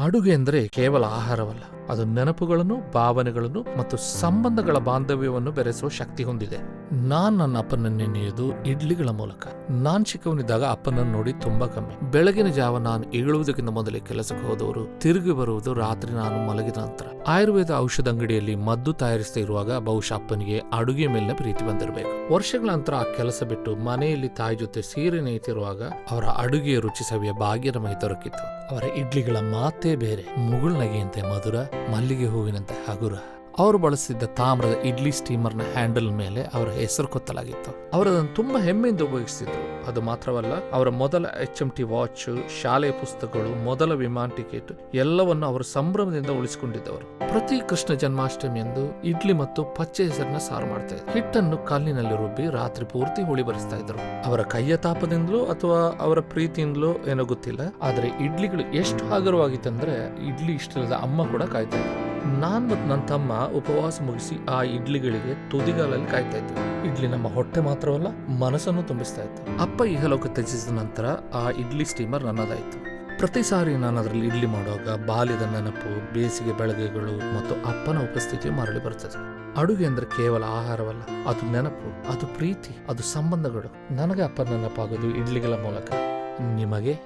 ಅಡುಗೆ ಅಂದರೆ ಕೇವಲ ಆಹಾರವಲ್ಲ, ಅದು ನೆನಪುಗಳನ್ನು, ಭಾವನೆಗಳನ್ನು ಮತ್ತು ಸಂಬಂಧಗಳ ಬಾಂಧವ್ಯವನ್ನು ಬೆರೆಸುವ ಶಕ್ತಿ ಹೊಂದಿದೆ. ನನ್ನ ಅಪ್ಪನನ್ನು ನೆನೆಯುವುದು ಇಡ್ಲಿಗಳ ಮೂಲಕ. ನಾನ್ ಚಿಕ್ಕವನಿದ್ದಾಗ ಅಪ್ಪನನ್ನು ನೋಡಿ ತುಂಬಾ ಕಮ್ಮಿ. ಬೆಳಗಿನ ಜಾವ ನಾನು ಏಳುವುದಕ್ಕಿಂತ ಮೊದಲೇ ಕೆಲಸಕ್ಕೆ ಹೋದವರು, ತಿರುಗಿ ಬರುವುದು ರಾತ್ರಿ ನಾನು ಮಲಗಿದ ನಂತರ. ಆಯುರ್ವೇದ ಔಷಧ ಅಂಗಡಿಯಲ್ಲಿ ಮದ್ದು ತಯಾರಿಸ್ತಾ ಇರುವಾಗ ಬಹುಶಃ ಅಪ್ಪನಿಗೆ ಅಡುಗೆ ಮೇಲಿನ ಪ್ರೀತಿ ಬಂದಿರಬೇಕು. ವರ್ಷಗಳ ನಂತರ ಆ ಕೆಲಸ ಬಿಟ್ಟು ಮನೆಯಲ್ಲಿ ತಾಯಿ ಜೊತೆ ಸೀರೆ ನೇಯ್ತಿರುವಾಗ ಅವರ ಅಡುಗೆಯ ರುಚಿ ಸವಿಯ ಭಾಗ್ಯದ ಮೈ ದೊರಕಿತ್ತು. ಅವರ ಇಡ್ಲಿಗಳ ಮಾತೇ ಬೇರೆ, ಮುಗುಳ್ನಗೆಯಂತೆ ಮಧುರ, ಮಲ್ಲಿಗೆ ಹೂವಿನಂತೆ ಹಗುರ. ಅವರು ಬಳಸಿದ್ದ ತಾಮ್ರದ ಇಡ್ಲಿ ಸ್ಟೀಮರ್ನ ಹ್ಯಾಂಡಲ್ ಮೇಲೆ ಅವರ ಹೆಸರು ಕೊತ್ತಲಾಗಿತ್ತು. ಅವರದನ್ನು ತುಂಬಾ ಹೆಮ್ಮೆಯಿಂದ ಉಪಯೋಗಿಸ್ತಿದ್ರು. ಅದು ಮಾತ್ರವಲ್ಲ, ಅವರ ಮೊದಲ HMT ವಾಚ್, ಶಾಲೆಯ ಪುಸ್ತಕಗಳು, ಮೊದಲ ವಿಮಾನ ಟಿಕೆಟ್ ಎಲ್ಲವನ್ನು ಅವರು ಸಂಭ್ರಮದಿಂದ ಉಳಿಸಿಕೊಂಡಿದ್ದವರು. ಪ್ರತಿ ಕೃಷ್ಣ ಜನ್ಮಾಷ್ಟಮಿಯಂದು ಇಡ್ಲಿ ಮತ್ತು ಪಚ್ಚೆ ಹೆಸರನ್ನ ಸಾರು ಮಾಡ್ತಾ ಇದ್ರು. ಹಿಟ್ಟನ್ನು ಕಲ್ಲಿನಲ್ಲಿ ರುಬ್ಬಿ ರಾತ್ರಿ ಪೂರ್ತಿ ಹುಳಿ ಬರಿಸ್ತಾ ಇದ್ರು. ಅವರ ಕೈಯ ತಾಪದಿಂದಲೋ ಅಥವಾ ಅವರ ಪ್ರೀತಿಯಿಂದಲೋ ಏನೋ ಗೊತ್ತಿಲ್ಲ, ಆದ್ರೆ ಇಡ್ಲಿಗಳು ಎಷ್ಟು ಹಗುರವಾಗಿತ್ತಂದ್ರೆ ಇಡ್ಲಿ ಇಷ್ಟದ ಅಮ್ಮ ಕೂಡ ಕಾಯ್ತಾ ಇದ್ರು. ನಾನ್ ಮತ್ತು ನನ್ನ ತಮ್ಮ ಉಪವಾಸ ಮುಗಿಸಿ ಆ ಇಡ್ಲಿಗಳಿಗೆ ತುದಿಗಾಲಲ್ಲಿ ಕಾಯ್ತಾ ಇದ್ವಿ. ಇಡ್ಲಿ ನಮ್ಮ ಹೊಟ್ಟೆ ಮಾತ್ರವಲ್ಲ, ಮನಸ್ಸನ್ನು ತುಂಬಿಸ್ತಾ ಇತ್ತು. ಅಪ್ಪ ಇಹಲೋಕ ತ್ಯಜಿಸಿದ ನಂತರ ಆ ಇಡ್ಲಿ ಸ್ಟೀಮರ್ ನನ್ನದಾಯಿತು. ಪ್ರತಿ ಸಾರಿ ನಾನು ಅದರಲ್ಲಿ ಇಡ್ಲಿ ಮಾಡುವಾಗ ಬಾಲ್ಯದ ನೆನಪು, ಬೇಸಿಗೆ ಬೆಳಗ್ಗೆಗಳು ಮತ್ತು ಅಪ್ಪನ ಉಪಸ್ಥಿತಿಯು ಮರಳಿ ಬರುತ್ತದೆ. ಅಡುಗೆ ಅಂದ್ರೆ ಕೇವಲ ಆಹಾರವಲ್ಲ, ಅದು ನೆನಪು, ಅದು ಪ್ರೀತಿ, ಅದು ಸಂಬಂಧಗಳು. ನನಗೆ ಅಪ್ಪನ ನೆನಪಾಗೋದು ಇಡ್ಲಿಗಳ ಮೂಲಕ. ನಿಮಗೆ?